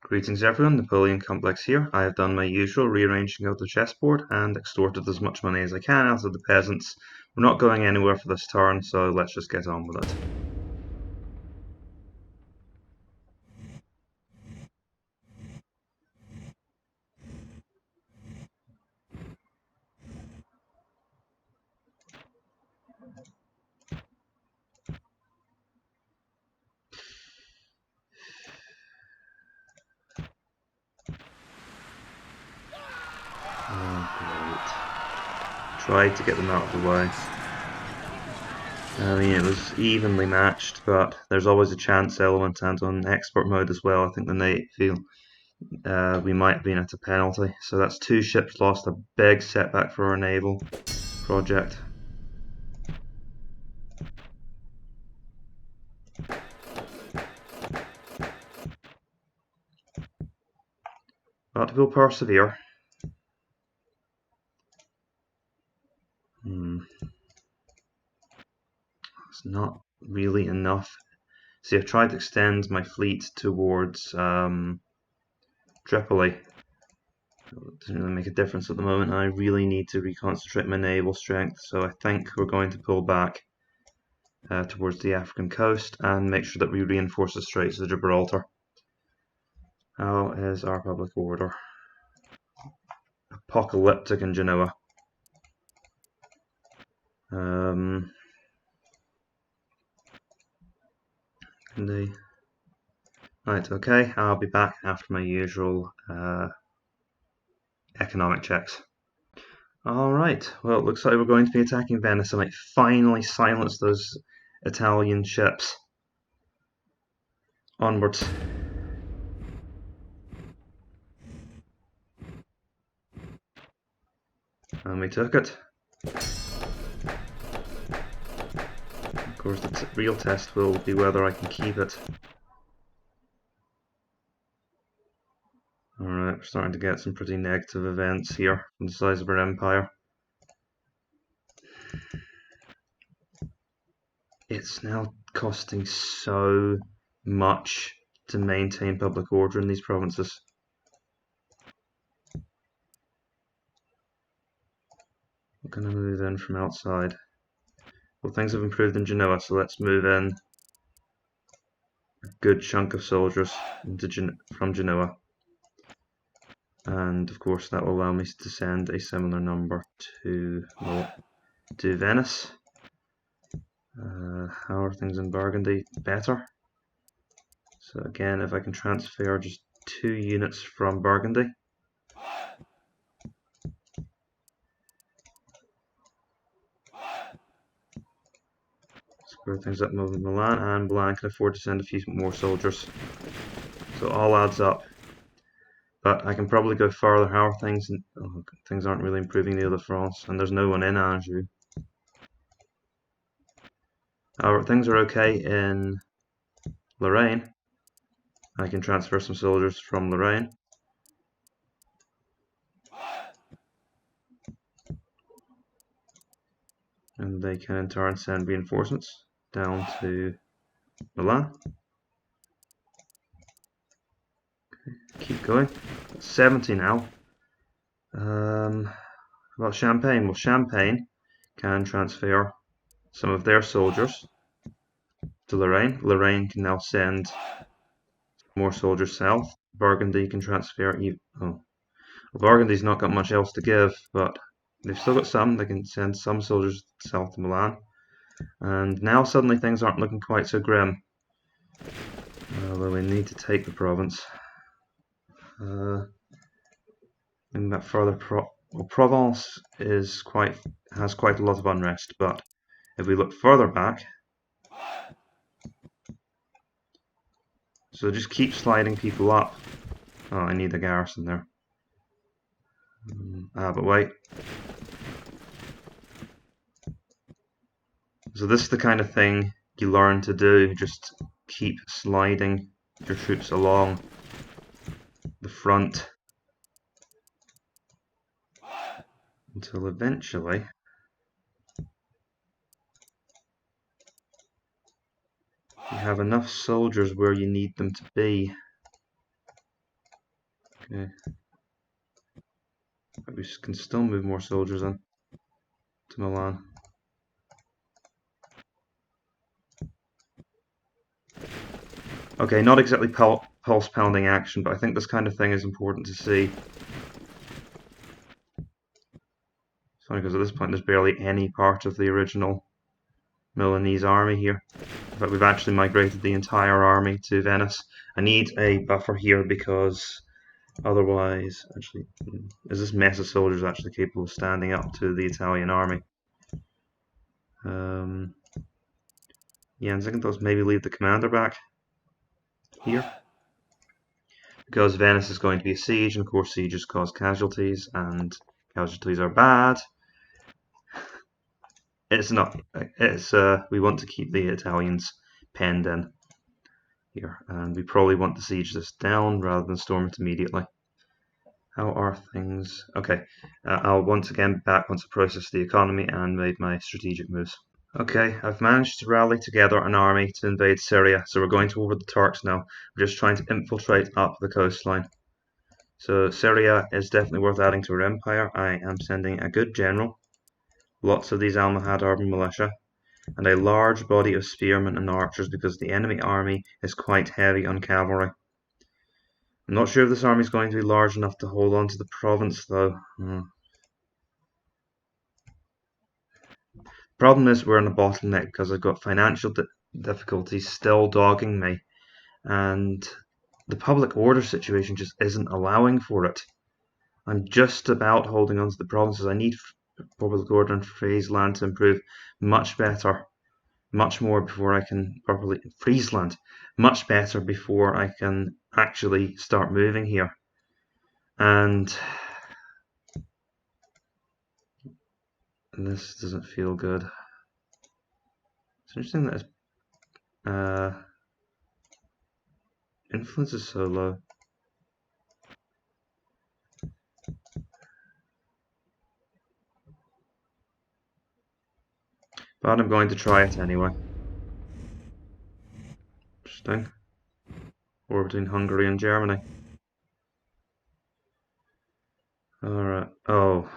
Greetings everyone, Napoleon Complex here. I have done my usual rearranging of the chessboard and extorted as much money as I can out of the peasants. We're not going anywhere for this turn, so let's just get on with it. Oh, great. Tried to get them out of the way. I mean, it was evenly matched, but there's always a chance element, and on expert mode as well, I think the knight feel we might have been at a penalty. So that's 2 ships lost, a big setback for our naval project. But we'll persevere. It's not really enough. See, I've tried to extend my fleet towards Tripoli. It doesn't really make a difference at the moment. I really need to reconcentrate my naval strength, so I think we're going to pull back towards the African coast and make sure that we reinforce the Straits of Gibraltar. How is our public order? Apocalyptic in Genoa. Right, okay, I'll be back after my usual economic checks. Alright, well, it looks like we're going to be attacking Venice. I might finally silence those Italian ships. Onwards. And we took it. Of course, the real test will be whether I can keep it. Alright, we're starting to get some pretty negative events here from the size of our empire. It's now costing so much to maintain public order in these provinces. We're going to move in from outside. Well, things have improved in Genoa, so let's move in a good chunk of soldiers from Genoa. And of course that will allow me to send a similar number to Venice. How are things in Burgundy? Better. So again, if I can transfer just 2 units from Burgundy. Square things up with Milan, and Milan can afford to send a few more soldiers. So all adds up. But I can probably go further. How are things? Oh, things aren't really improving in the other France, and there's no one in Anjou. Things are okay in Lorraine. I can transfer some soldiers from Lorraine. And they can in turn send reinforcements down to Milan. Okay, keep going. 70 now. About Champagne. Well, Champagne can transfer some of their soldiers to Lorraine. Lorraine can now send more soldiers south. Burgundy can transfer. Well, Burgundy's not got much else to give, but they've still got some. They can send some soldiers south to Milan. And now suddenly things aren't looking quite so grim. Although we need to take the province. Looking back further, Provence has quite a lot of unrest, but if we look further back, so just keep sliding people up. Oh, I need a garrison there. But wait. So this is the kind of thing you learn to do, just keep sliding your troops along the front until eventually you have enough soldiers where you need them to be. Okay. We can still move more soldiers in to Milan. Okay, not exactly pulse pounding action, but I think this kind of thing is important to see. It's funny because at this point there's barely any part of the original Milanese army here. In fact, we've actually migrated the entire army to Venice. I need a buffer here because otherwise, actually, is this mess of soldiers actually capable of standing up to the Italian army? Yeah, and second thoughts, maybe leave the commander back here. Because Venice is going to be a siege, and of course sieges cause casualties, and casualties are bad. It's not, we want to keep the Italians penned in here, and we probably want to siege this down rather than storm it immediately. How are things? Okay, I'll once again back once I process the economy and made my strategic moves. Okay, I've managed to rally together an army to invade Syria, so we're going to war with the Turks now. We're just trying to infiltrate up the coastline. So Syria is definitely worth adding to our empire. I am sending a good general, lots of these Almohad urban militia, and a large body of spearmen and archers because the enemy army is quite heavy on cavalry. I'm not sure if this army is going to be large enough to hold on to the province, though. Problem is we're in a bottleneck because I've got financial difficulties still dogging me, and the public order situation just isn't allowing for it. I'm just about holding on to the provinces. I need public order in Friesland to improve much better, much more before I can properly Friesland, much better before I can actually start moving here. And this doesn't feel good. It's interesting that influence is so low. But I'm going to try it anyway. Interesting. War between Hungary and Germany. Alright. Oh.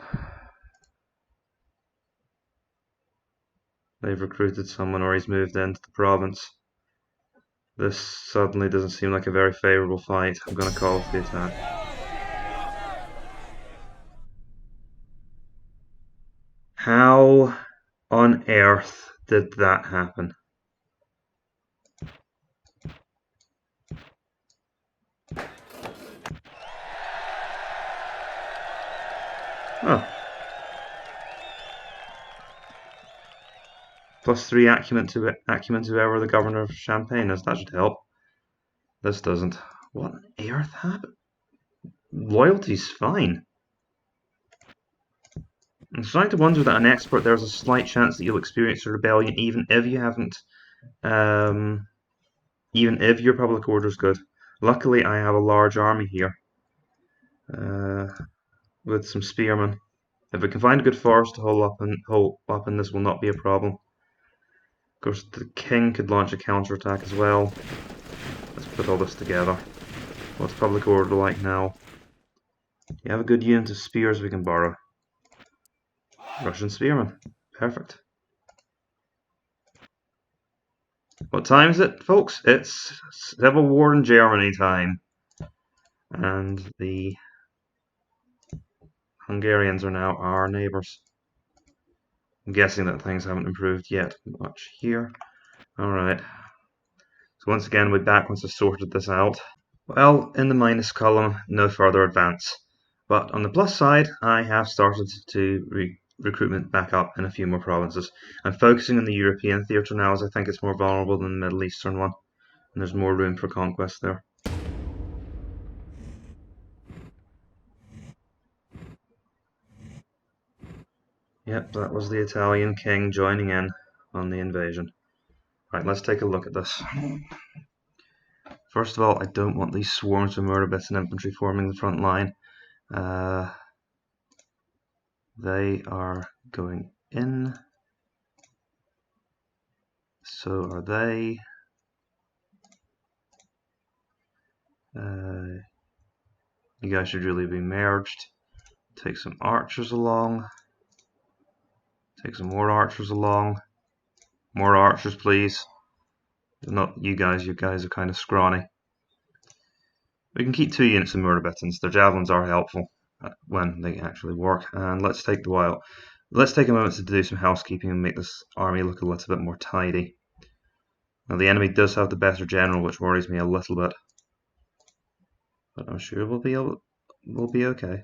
They've recruited someone or he's moved into the province. This suddenly doesn't seem like a very favourable fight. I'm going to call off the attack. How on earth did that happen? Oh. +3 acumen to whoever the governor of Champagne is. That should help. This doesn't. What on earth happened? Loyalty's fine. I'm starting to wonder that an expert there's a slight chance that you'll experience a rebellion even if you haven't, even if your public order's good. Luckily, I have a large army here with some spearmen. If we can find a good forest to hold up in, this will not be a problem. Of course, the king could launch a counterattack as well. Let's put all this together. What's public order like now? You have a good unit of spears we can borrow. Russian spearmen. Perfect. What time is it, folks? It's Civil War in Germany time. And the Hungarians are now our neighbours. I'm guessing that things haven't improved yet much here. Alright. So once again, we're back once I've sorted this out. Well, in the minus column, no further advance. But on the plus side, I have started to recruitment back up in a few more provinces. I'm focusing on the European theatre now as I think it's more vulnerable than the Middle Eastern one. And there's more room for conquest there. Yep, that was the Italian king joining in on the invasion. Right, let's take a look at this. First of all, I don't want these swarms of murderbits and infantry forming the front line. They are going in. So are they. You guys should really be merged. Take some archers along. Take some more archers along. More archers, please. Not you guys are kind of scrawny. We can keep 2 units of Murderbitons. Their javelins are helpful when they actually work. And let's take let's take a moment to do some housekeeping and make this army look a little bit more tidy. Now the enemy does have the better general, which worries me a little bit, but I'm sure we'll be okay.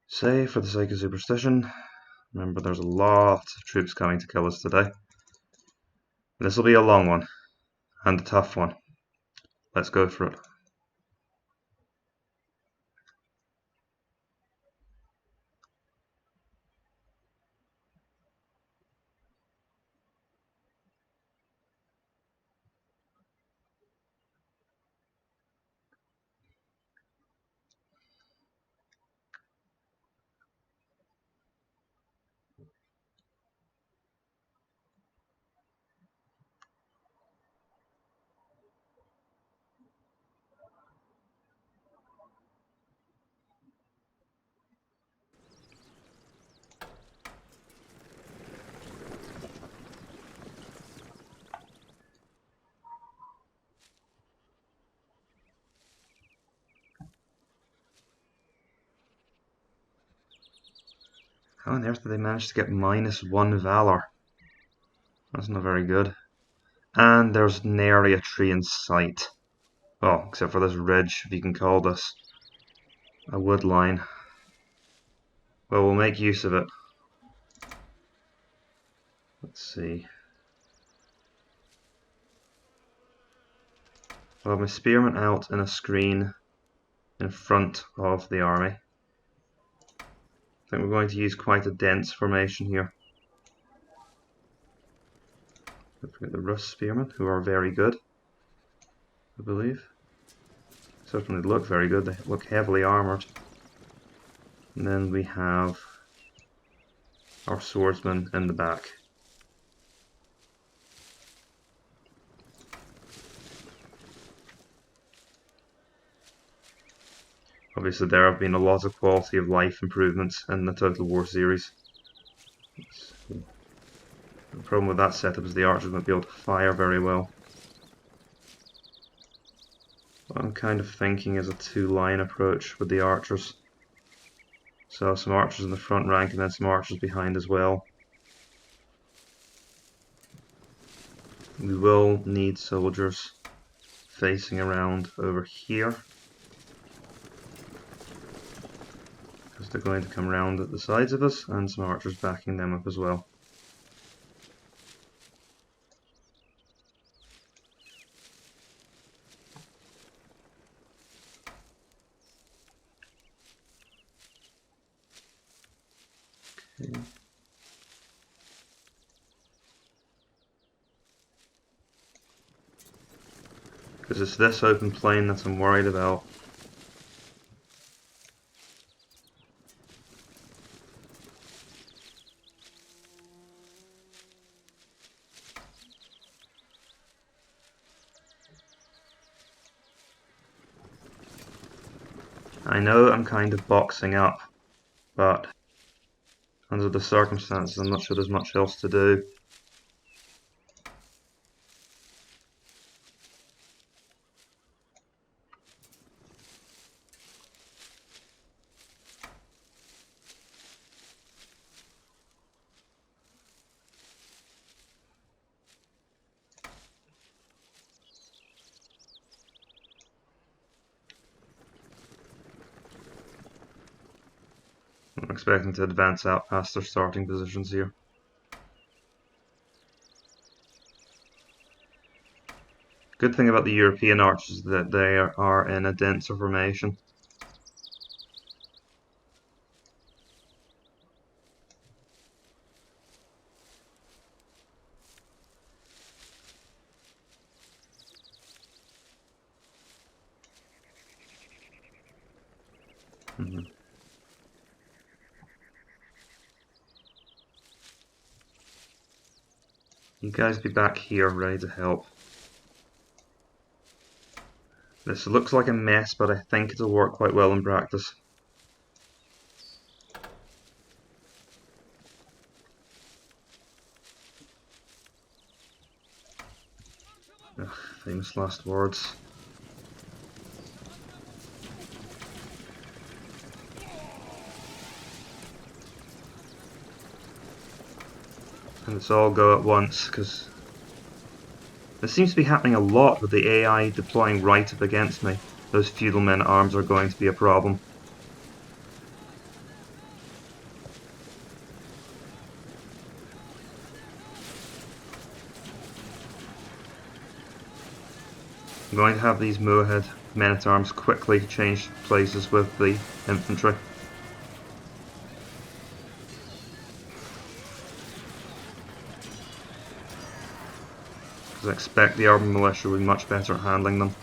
Say, for the sake of superstition, remember there's a lot of troops coming to kill us today. This will be a long one and a tough one. Let's go for it. How on earth did they manage to get -1 Valor? That's not very good. And there's nary a tree in sight. Well, except for this ridge, if you can call this a wood line. Well, we'll make use of it. Let's see. I'll have my spearmen out in a screen in front of the army. I think we're going to use quite a dense formation here. Don't forget the Rus spearmen, who are very good, I believe. Certainly look very good, they look heavily armoured. And then we have our swordsmen in the back. Obviously there have been a lot of quality of life improvements in the Total War series. The problem with that setup is the archers won't be able to fire very well. What I'm kind of thinking is a 2-line approach with the archers. So some archers in the front rank and then some archers behind as well. We will need soldiers facing around over here, because they're going to come around at the sides of us, and some archers backing them up as well. Okay. Because it's this open plain that I'm worried about. I know I'm kind of boxing up, but under the circumstances I'm not sure there's much else to do. I'm expecting to advance out past their starting positions here. Good thing about the European archers is that they are in a denser formation. You guys be back here ready to help. This looks like a mess, but I think it'll work quite well in practice. Ugh, famous last words. And let's all go at once, because this seems to be happening a lot with the AI deploying right up against me. Those feudal men-at-arms are going to be a problem. I'm going to have these Almohad men-at-arms quickly change places with the infantry. Because I expect the urban militia will be much better at handling them.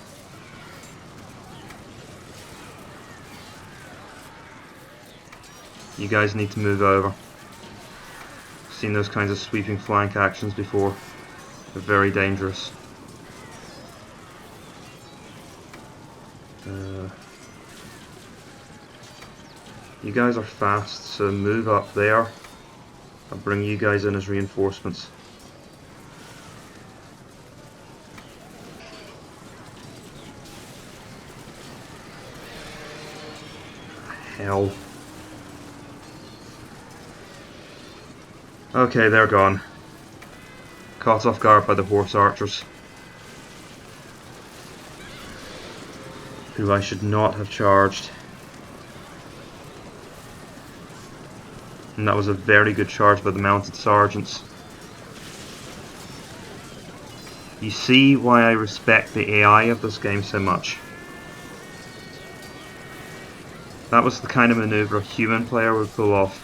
You guys need to move over. I've seen those kinds of sweeping flank actions before. They're very dangerous. You guys are fast, so move up there. I'll bring you guys in as reinforcements. Hell. Okay, they're gone. Caught off guard by the horse archers, who I should not have charged. And that was a very good charge by the mounted sergeants. You see why I respect the AI of this game so much. That was the kind of maneuver a human player would pull off.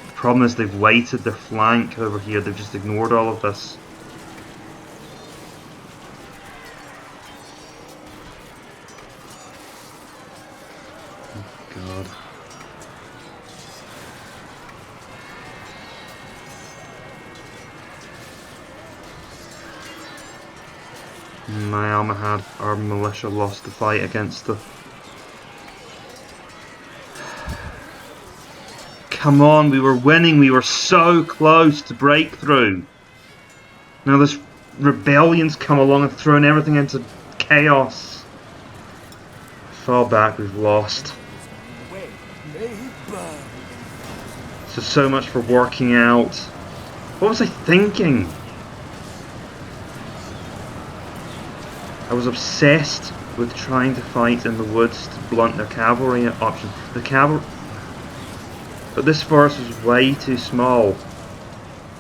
The problem is they've weighted their flank over here, they've just ignored all of this. God. My Almohad urban militia lost the fight against the... Come on, we were winning, we were so close to breakthrough. Now this rebellion's come along and thrown everything into chaos. Fall back, we've lost. So much for working out. What was I thinking? I was obsessed with trying to fight in the woods to blunt their cavalry option. The cavalry... But this force was way too small.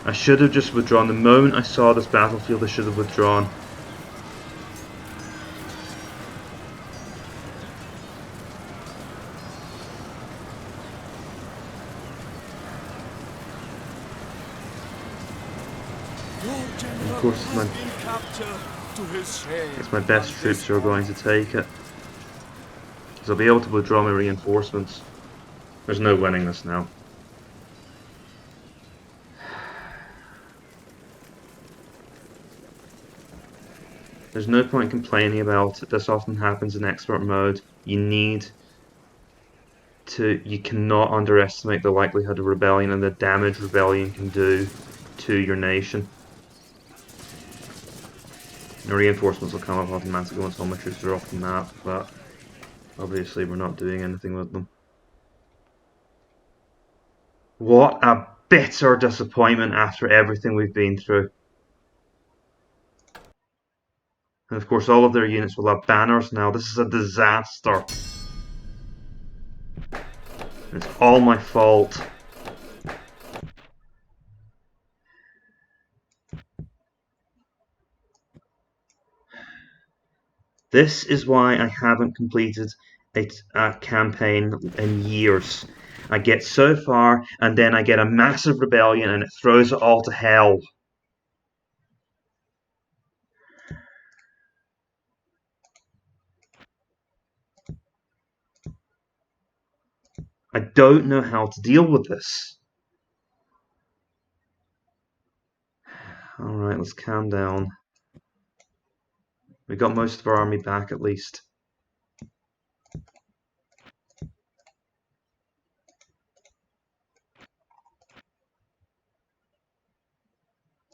I should have just withdrawn. The moment I saw this battlefield, I should have withdrawn. Of course, it's my best troops who are going to take it. Because I'll be able to withdraw my reinforcements. There's no winning this now. There's no point complaining about it. This often happens in expert mode. You cannot underestimate the likelihood of rebellion and the damage rebellion can do to your nation. The reinforcements will come up automatically once all my troops are off the map, but obviously we're not doing anything with them. What a bitter disappointment after everything we've been through. And of course all of their units will have banners now. This is a disaster. It's all my fault. This is why I haven't completed a campaign in years. I get so far and then I get a massive rebellion and it throws it all to hell. I don't know how to deal with this. Alright, let's calm down. We got most of our army back at least.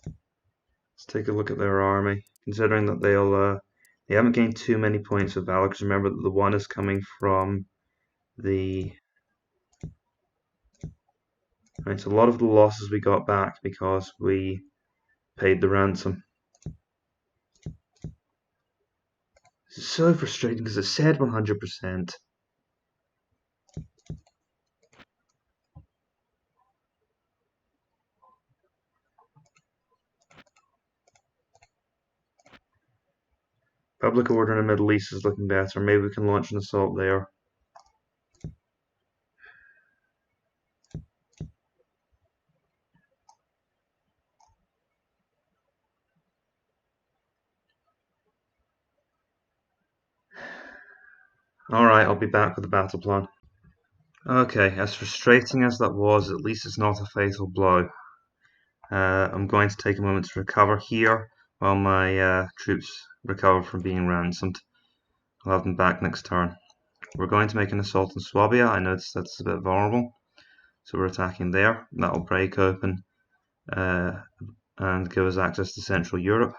Let's take a look at their army, considering that they haven't gained too many points of valor, because remember that the one is coming from the... Right, so a lot of the losses we got back because we paid the ransom. It's so frustrating because it said 100%. Public order in the Middle East is looking better. Maybe we can launch an assault there. Alright, I'll be back with the battle plan. Okay, as frustrating as that was, at least it's not a fatal blow. I'm going to take a moment to recover here while my troops recover from being ransomed. I'll have them back next turn. We're going to make an assault on Swabia. I noticed that's a bit vulnerable, so we're attacking there. That'll break open and give us access to Central Europe.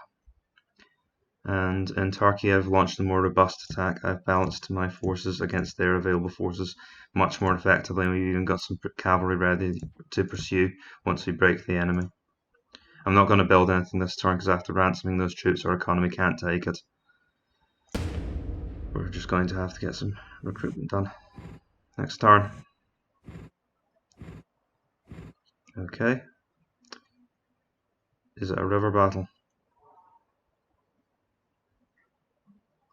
And in Turkey, I've launched a more robust attack. I've balanced my forces against their available forces much more effectively, and we've even got some cavalry ready to pursue once we break the enemy. I'm not going to build anything this turn because after ransoming those troops, our economy can't take it. We're just going to have to get some recruitment done. Next turn. Okay. Is it a river battle?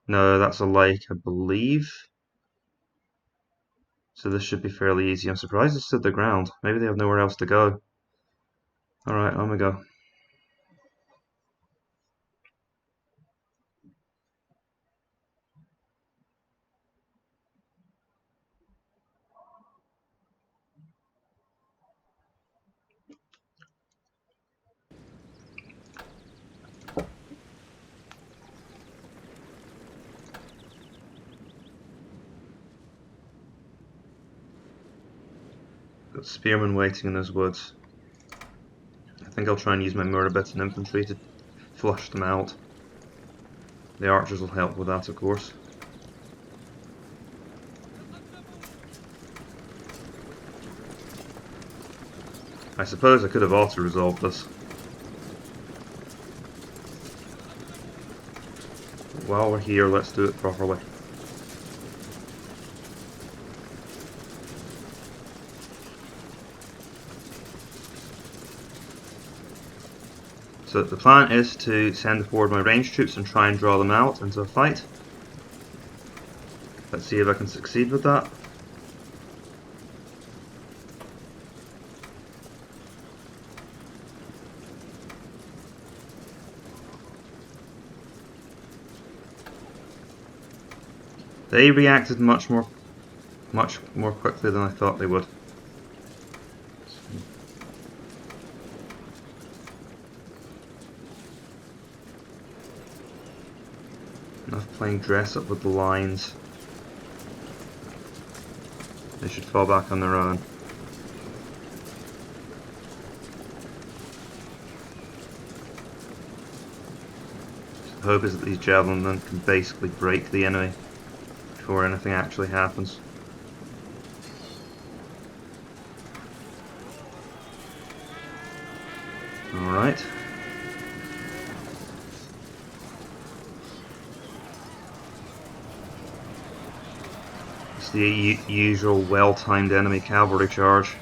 No, that's a lake, I believe. So this should be fairly easy. I'm surprised it stood the ground. Maybe they have nowhere else to go. Alright, on we go. Got spearmen waiting in those woods. I think I'll try and use my Murabit and infantry to flush them out. The archers will help with that, of course. I suppose I could have auto-resolved this. But while we're here, let's do it properly. So the plan is to send forward my ranged troops and try and draw them out into a fight. Let's see if I can succeed with that. They reacted much more quickly than I thought they would. Enough playing dress up with the lines. They should fall back on their own. The hope is that these javelin men can basically break the enemy before anything actually happens. Alright. It's the usual well-timed enemy cavalry charge.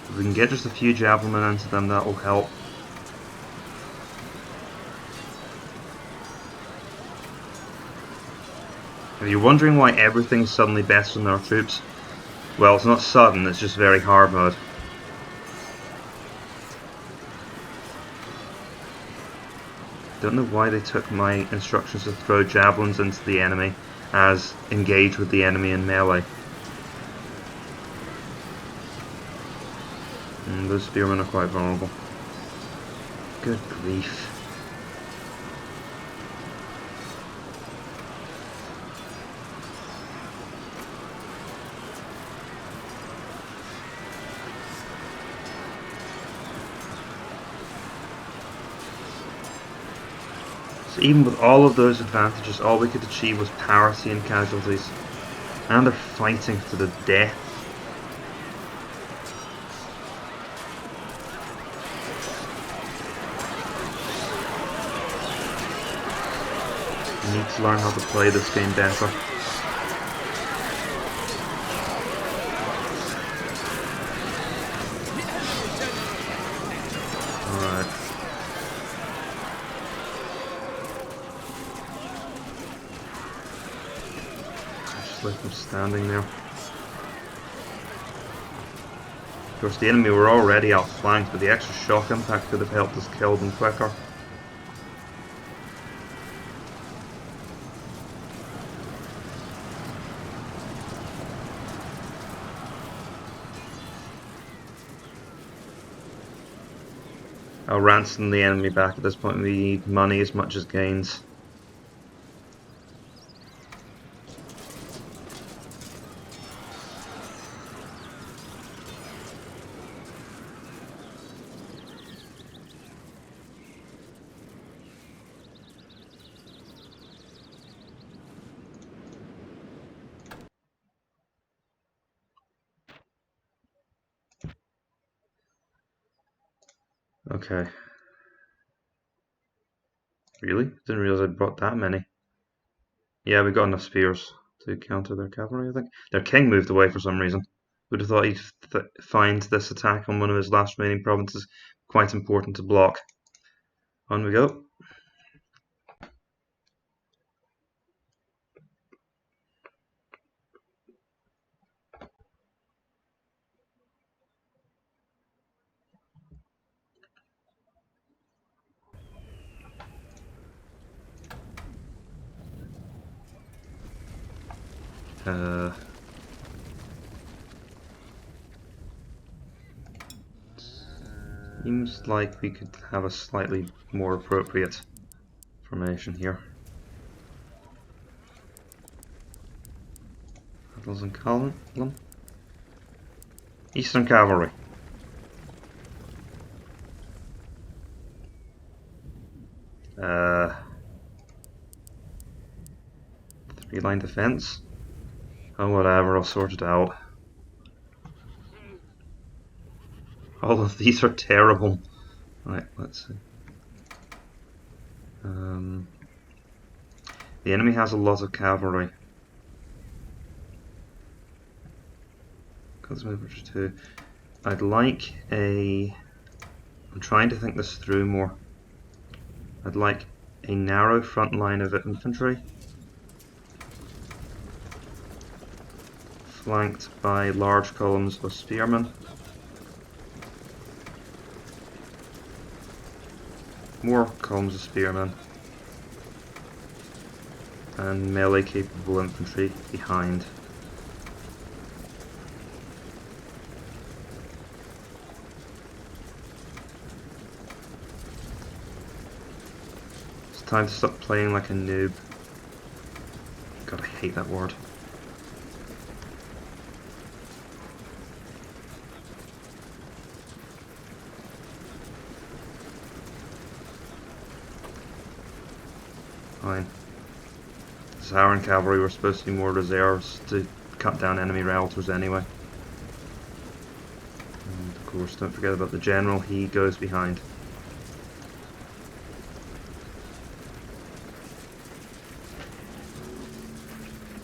If we can get just a few javelin into them, that will help. If you're wondering why everything's suddenly better than our troops, well, it's not sudden, it's just very hard mode. Don't know why they took my instructions to throw javelins into the enemy as engage with the enemy in melee. Those spearmen are quite vulnerable. Good grief. So even with all of those advantages, all we could achieve was parity in casualties. And they're fighting to the death. I need to learn how to play this game better. Alright. Just like I'm standing there. Of course, the enemy were already outflanked, but the extra shock impact could have helped us kill them quicker. I'll ransom the enemy back at this point. We need money as much as gains. Okay. Really? Didn't realize I brought that many. Yeah, we got enough spears to counter their cavalry, I think. Their king moved away for some reason. Would have thought he'd find this attack on one of his last remaining provinces quite important to block. On we go. Seems like we could have a slightly more appropriate formation here. Battles in column. Eastern Cavalry. Three-line defense. Oh, whatever, I'll sort it out. All of these are terrible. Right, let's see. The enemy has a lot of cavalry. Cosmover 2. I'd like a... I'm trying to think this through more. I'd like a narrow front line of infantry, flanked by large columns of spearmen. More columns of spearmen. And melee capable infantry behind. It's time to stop playing like a noob. God, I hate that word. Fine. Saharan cavalry were supposed to be more reserves to cut down enemy routers anyway. And of course, don't forget about the general, he goes behind.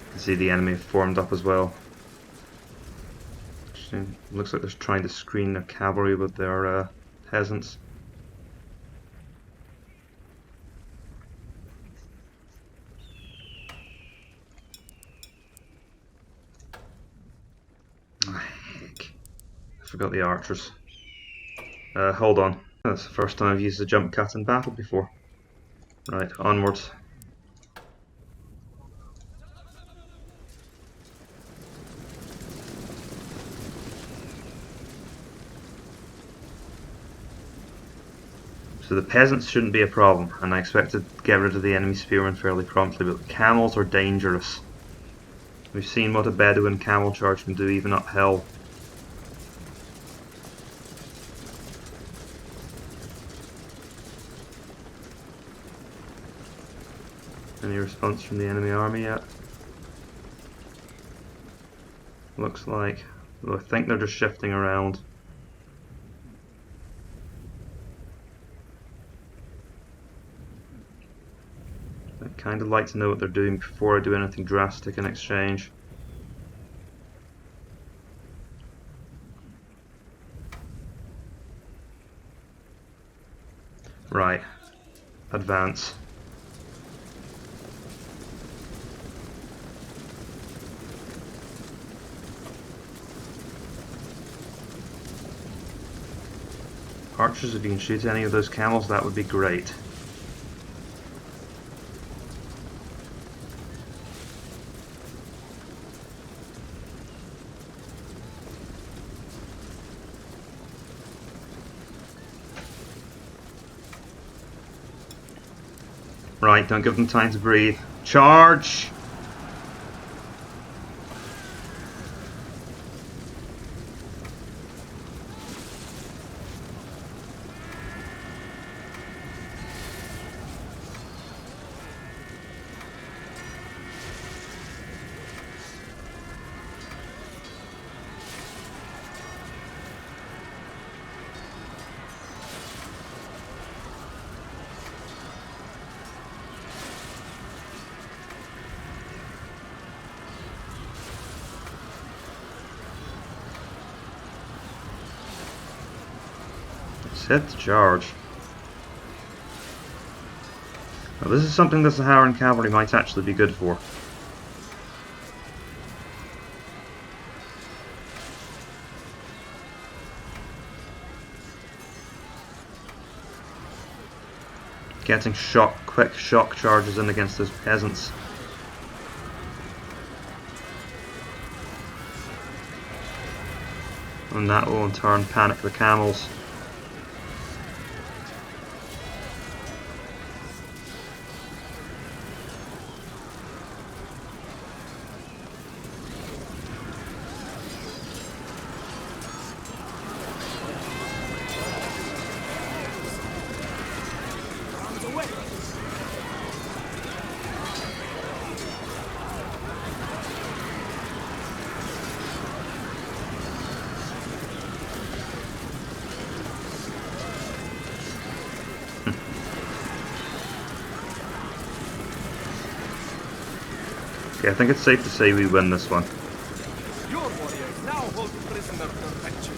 You can see the enemy formed up as well. Looks like they're trying to screen their cavalry with their peasants. Forgot the archers. Hold on. That's the first time I've used a jump cut in battle before. Right, onwards. So the peasants shouldn't be a problem, and I expect to get rid of the enemy spearmen fairly promptly, but the camels are dangerous. We've seen what a Bedouin camel charge can do even uphill. Any response from the enemy army yet? Looks like. Well, I think they're just shifting around. I'd kind of like to know what they're doing before I do anything drastic in exchange. Right. Advance. Archers, if you can shoot any of those camels, that would be great. Right, don't give them time to breathe. Charge! Set to charge. Now this is something the Saharan cavalry might actually be good for. Getting quick shock charges in against those peasants. And that will in turn panic the camels. Okay, I think it's safe to say we win this one. Your warriors now hold prisoner perpetual.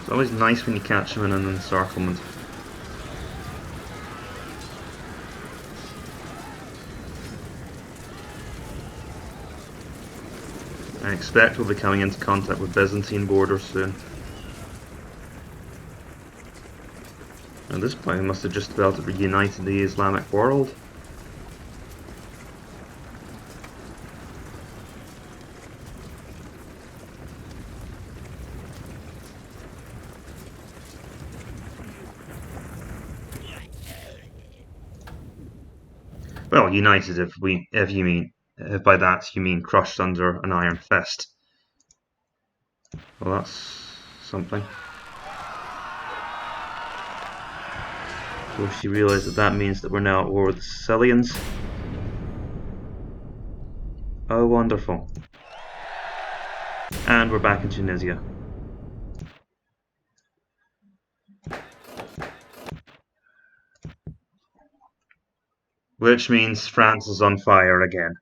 It's always nice when you catch them in an encirclement. I expect we'll be coming into contact with Byzantine borders soon. At this point, we must have just about reunited the Islamic world. Well, united if by that you mean crushed under an iron fist. Well, that's something. Of course, you realise that means that we're now at war with the Sicilians. Oh, wonderful. And we're back in Tunisia. Which means France is on fire again.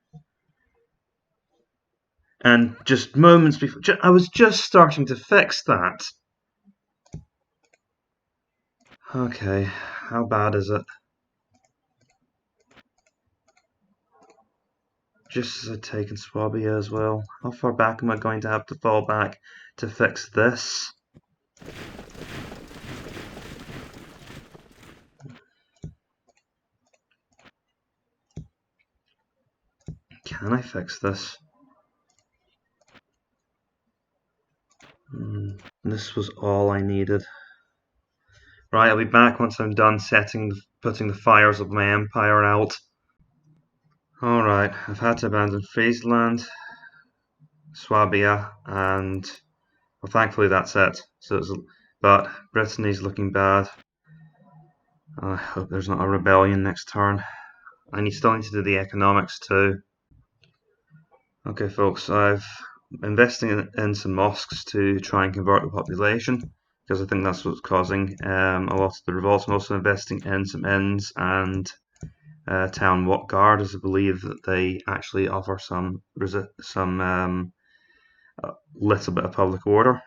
And just moments before, I was just starting to fix that. Okay, how bad is it? Just as I'd taken Swabia as well. How far back am I going to have to fall back to fix this? Can I fix this? This was all I needed. Right, I'll be back once I'm done putting the fires of my empire out. Alright, I've had to abandon Friesland, Swabia, and well, thankfully that's it. But Brittany's looking bad. I hope there's not a rebellion next turn. I still need to do the economics too. Okay, folks, I've investing in some mosques to try and convert the population because I think that's what's causing a lot of the revolts. I'm also investing in some inns and town guard, as I believe that they actually offer some little bit of public order.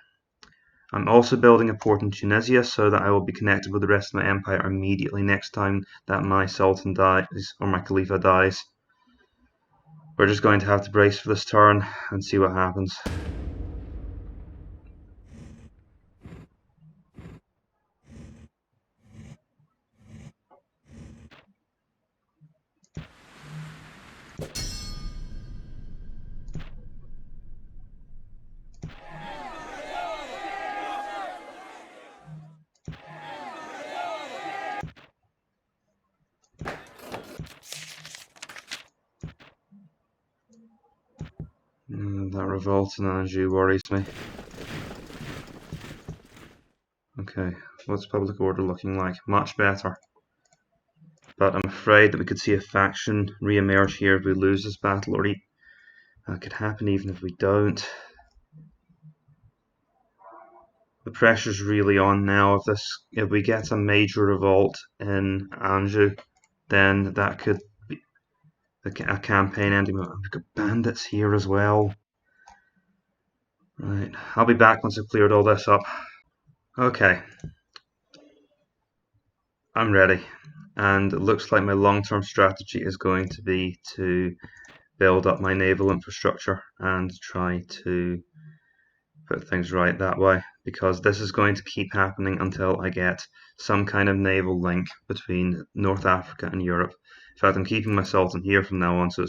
I'm also building a port in Tunisia so that I will be connected with the rest of my empire immediately next time that my sultan dies or my Khalifa dies. We're just going to have to brace for this turn and see what happens. That revolt in Anjou worries me. Okay, what's public order looking like? Much better. But I'm afraid that we could see a faction re-emerge here if we lose this battle, or that could happen even if we don't. The pressure's really on now. If we get a major revolt in Anjou, then that could be a campaign ending. We've got bandits here as well. Right, I'll be back once I've cleared all this up. Okay, I'm ready. And it looks like my long-term strategy is going to be to build up my naval infrastructure and try to put things right that way, because this is going to keep happening until I get some kind of naval link between North Africa and Europe. In fact, I'm keeping my Sultan here from now on, so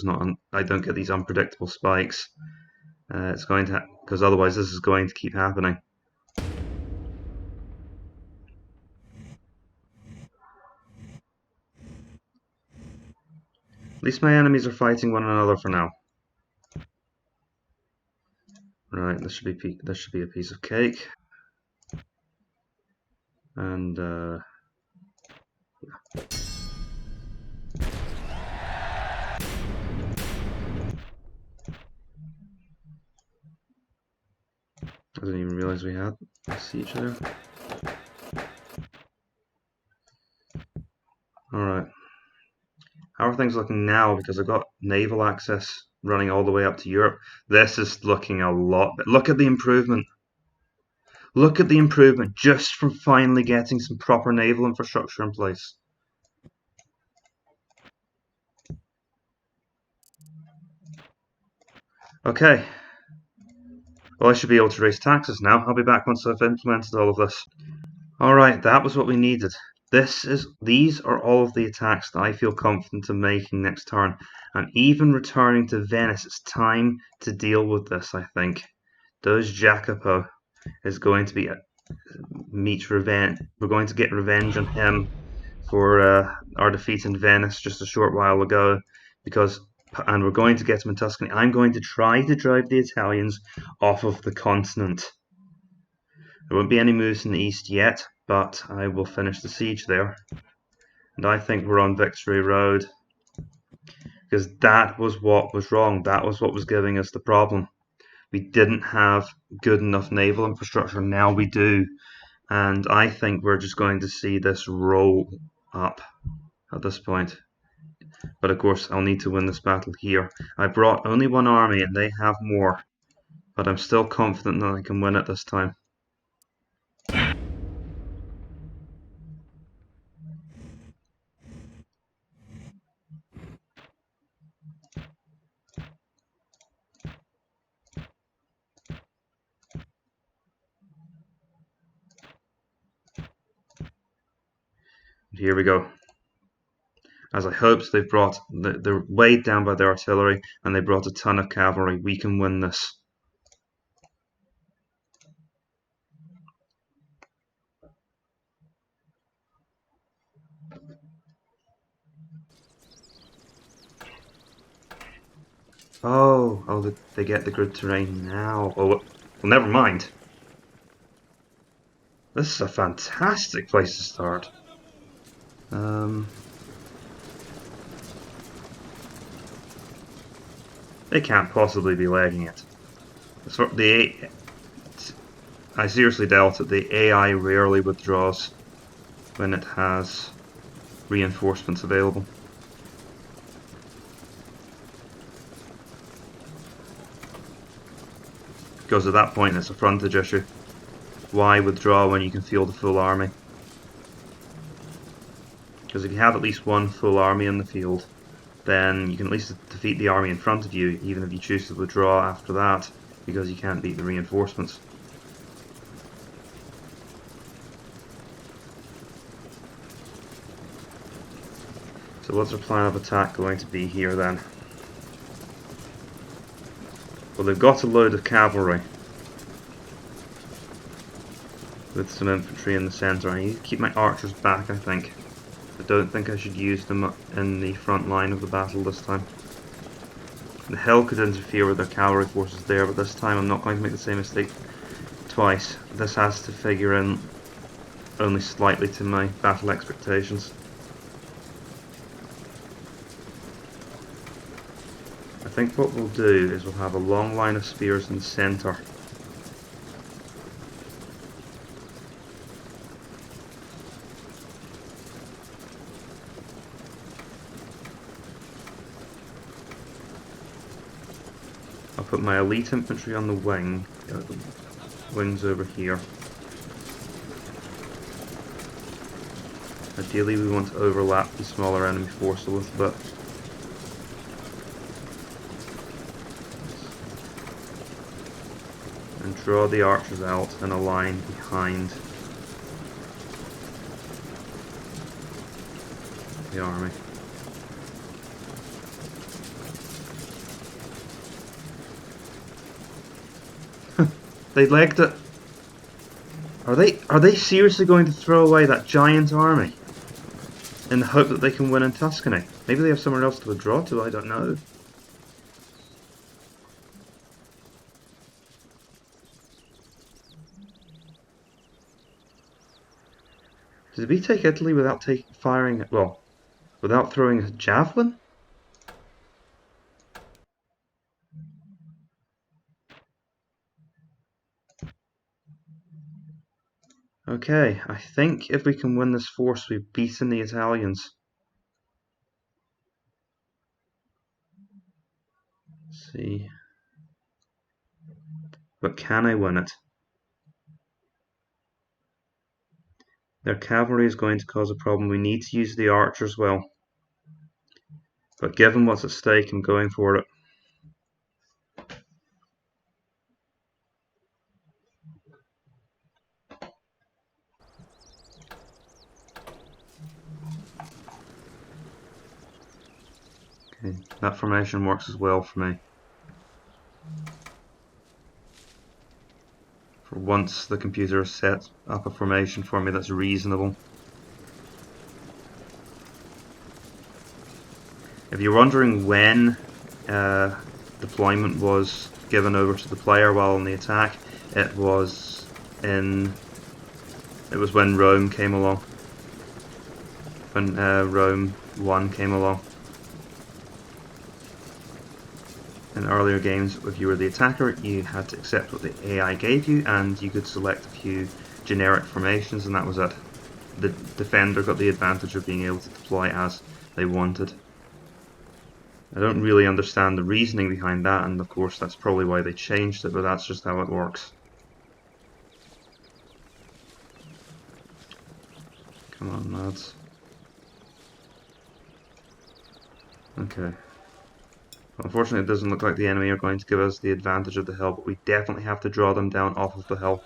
I don't get these unpredictable spikes. It's going to, because otherwise this is going to keep happening. At least my enemies are fighting one another for now. Right, this should be a piece of cake. And I didn't even realize we had a siege there. Alright. How are things looking now? Because I've got naval access running all the way up to Europe. This is looking a lot better. Look at the improvement. Look at the improvement just from finally getting some proper naval infrastructure in place. Okay. Well, I should be able to raise taxes now. I'll be back once I've implemented all of this. Alright, that was what we needed. These are all of the attacks that I feel confident in making next turn. And even returning to Venice, it's time to deal with this, I think. Doge Jacopo is going to be meet revenge. We're going to get revenge on him for our defeat in Venice just a short while ago, and we're going to get him in Tuscany. I'm going to try to drive the Italians off of the continent. There won't be any moves in the east yet, but I will finish the siege there. And I think we're on Victory Road, because that was what was wrong. That was what was giving us the problem. We didn't have good enough naval infrastructure. Now we do. And I think we're just going to see this roll up at this point. But of course, I'll need to win this battle here. I brought only one army and they have more. But I'm still confident that I can win it this time. Here we go. As I hoped, they've brought... They're weighed down by their artillery, and they brought a ton of cavalry. We can win this. Oh, they get the good terrain now. Oh, well, never mind. This is a fantastic place to start. They can't possibly be lagging it. I seriously doubt that the AI rarely withdraws when it has reinforcements available. Because at that point it's a frontage issue. Why withdraw when you can field a full army? Because if you have at least one full army in the field, then you can at least defeat the army in front of you, even if you choose to withdraw after that, because you can't beat the reinforcements. So what's our plan of attack going to be here then? Well, they've got a load of cavalry with some infantry in the centre. I need to keep my archers back, I think. I don't think I should use them in the front line of the battle this time. The hill could interfere with their cavalry forces there, but this time I'm not going to make the same mistake twice. This has to figure in only slightly to my battle expectations. I think what we'll do is we'll have a long line of spears in the centre. I'll put my elite infantry on the wing, the wings over here. Ideally we want to overlap the smaller enemy force a little bit. And draw the archers out in a line behind the army. They legged it. Are they seriously going to throw away that giant army in the hope that they can win in Tuscany? Maybe they have somewhere else to withdraw to, I don't know. Did we take Italy without firing, well, without throwing a javelin? Okay, I think if we can win this force, we've beaten the Italians. Let's see. But can I win it? Their cavalry is going to cause a problem. We need to use the archers well. But given what's at stake, I'm going for it. Okay, that formation works as well for me. For once, the computer has set up a formation for me that's reasonable. If you're wondering when deployment was given over to the player while on the attack, it was when Rome came along. When Rome 1 came along. In earlier games, if you were the attacker, you had to accept what the AI gave you, and you could select a few generic formations, and that was it. The defender got the advantage of being able to deploy as they wanted. I don't really understand the reasoning behind that, and of course that's probably why they changed it, but that's just how it works. Come on, lads. Okay. Unfortunately, it doesn't look like the enemy are going to give us the advantage of the hill, but we definitely have to draw them down off of the hill.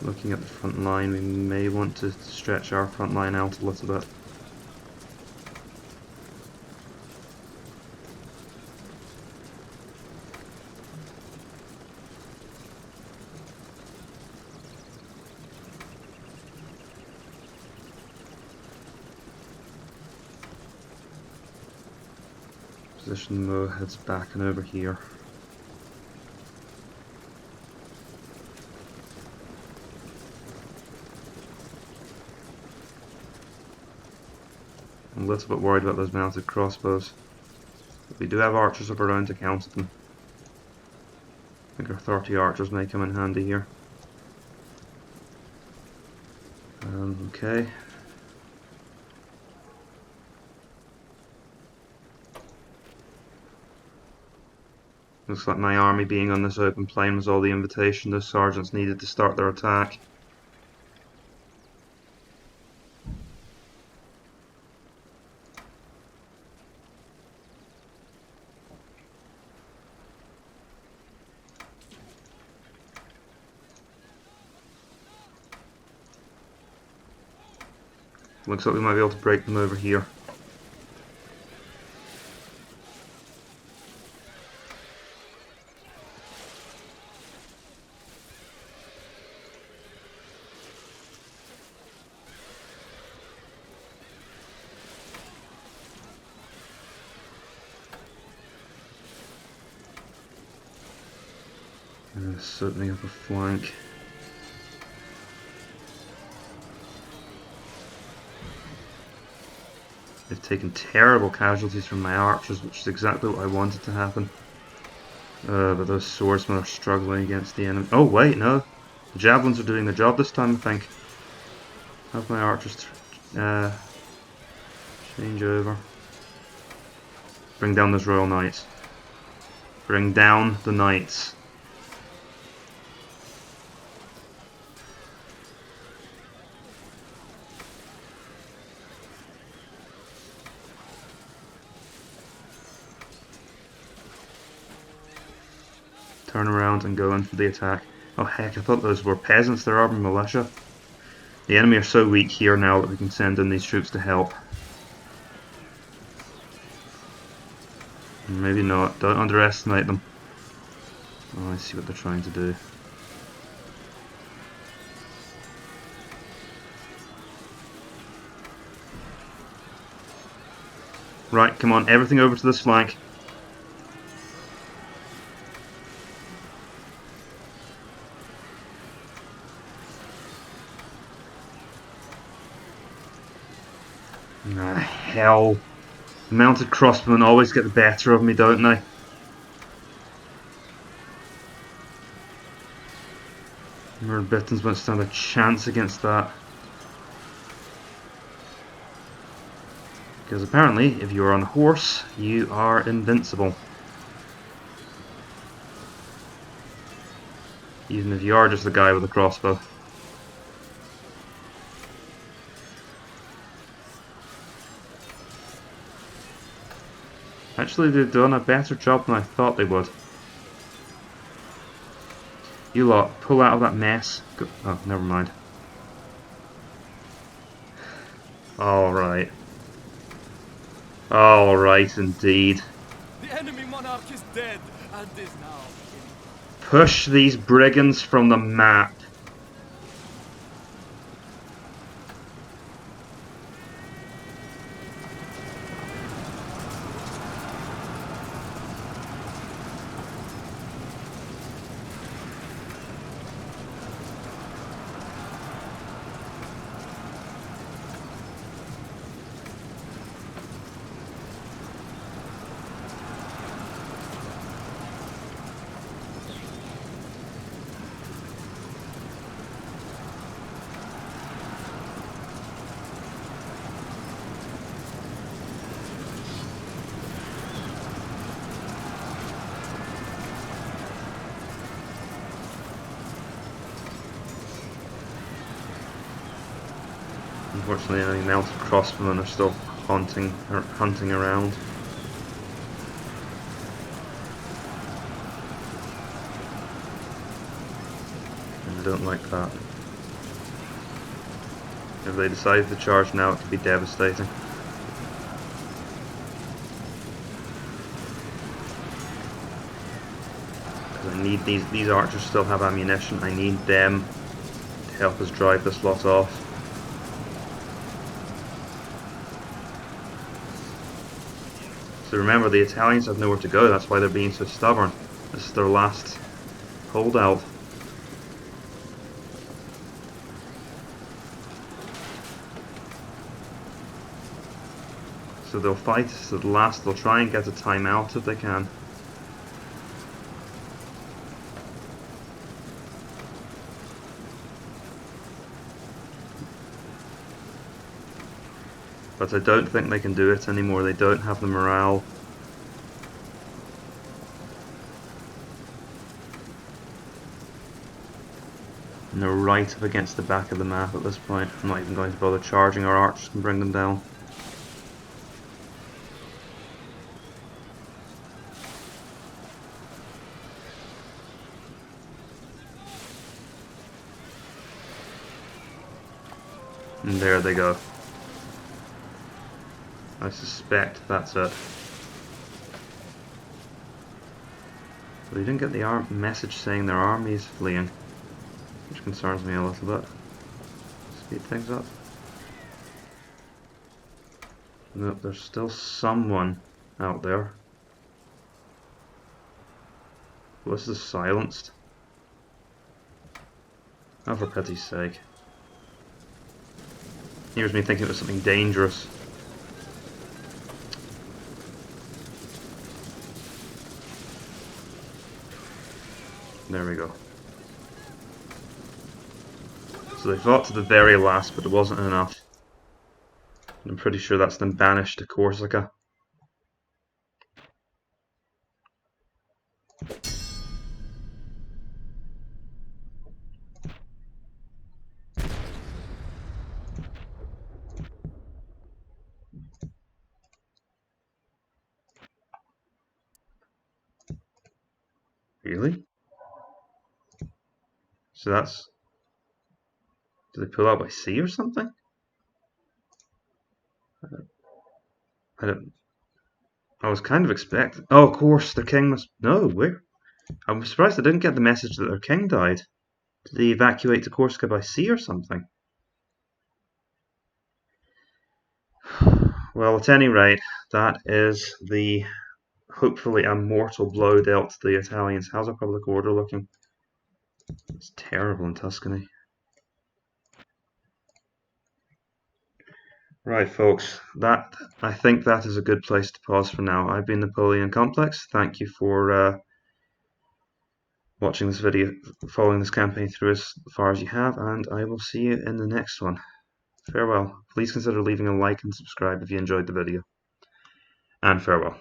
Looking at the front line, we may want to stretch our front line out a little bit. Position the Almohads back and over here. I'm a little bit worried about those mounted crossbows. But we do have archers up around to counter them. I think our 30 archers may come in handy here. Okay. Looks like my army being on this open plain was all the invitation those sergeants needed to start their attack. Looks like we might be able to break them over here. Certainly up a flank. They've taken terrible casualties from my archers, which is exactly what I wanted to happen. But those swordsmen are struggling against the enemy. Oh wait, no. The javelins are doing the job this time, I think. Have my archers change over. Bring down those royal knights. Bring down the knights. Turn around and go in for the attack. Oh heck, I thought those were peasants, they're armed militia. The enemy are so weak here now that we can send in these troops to help. Maybe not, don't underestimate them. Oh, I see what they're trying to do. Right, come on, everything over to this flank. Ah, hell. The mounted crossbowmen always get the better of me, don't they? Britons won't stand a chance against that. Because apparently, if you're on a horse, you are invincible. Even if you are just a guy with a crossbow. Actually, they've done a better job than I thought they would. You lot, pull out of that mess. Go oh, never mind. Alright. Alright, indeed. The enemy monarch is dead and is now. Push these brigands from the map. Unfortunately, any mounted crossbowmen are still hunting around. And I don't like that. If they decide to charge now, it could be devastating. Because I need these archers still have ammunition. I need them to help us drive this lot off. So remember, the Italians have nowhere to go. That's why they're being so stubborn. This is their last holdout. So they'll fight to the last. They'll try and get a timeout if they can. But I don't think they can do it anymore. They don't have the morale. And they're right up against the back of the map at this point. I'm not even going to bother charging. Our archers can bring them down. And there they go. I suspect that's it. But we didn't get the message saying their army is fleeing, which concerns me a little bit. Speed things up. Nope, there's still someone out there. Well, this is silenced. Oh, for pity's sake. Here's me thinking it was something dangerous. There we go. So they fought to the very last, but it wasn't enough. I'm pretty sure that's them banished to Corsica. Really? So that's... Did they pull out by sea or something? I was kind of expecting... Oh, of course, the king must... No, where? I'm surprised I didn't get the message that their king died. Did they evacuate to Corsica by sea or something? Well, at any rate, that is the hopefully a mortal blow dealt to the Italians. How's our public order looking? It's terrible in Tuscany. Right, folks, I think that is a good place to pause for now. I've been Napoleon Complex. Thank you for watching this video, following this campaign through as far as you have, and I will see you in the next one. Farewell. Please consider leaving a like and subscribe if you enjoyed the video. And farewell.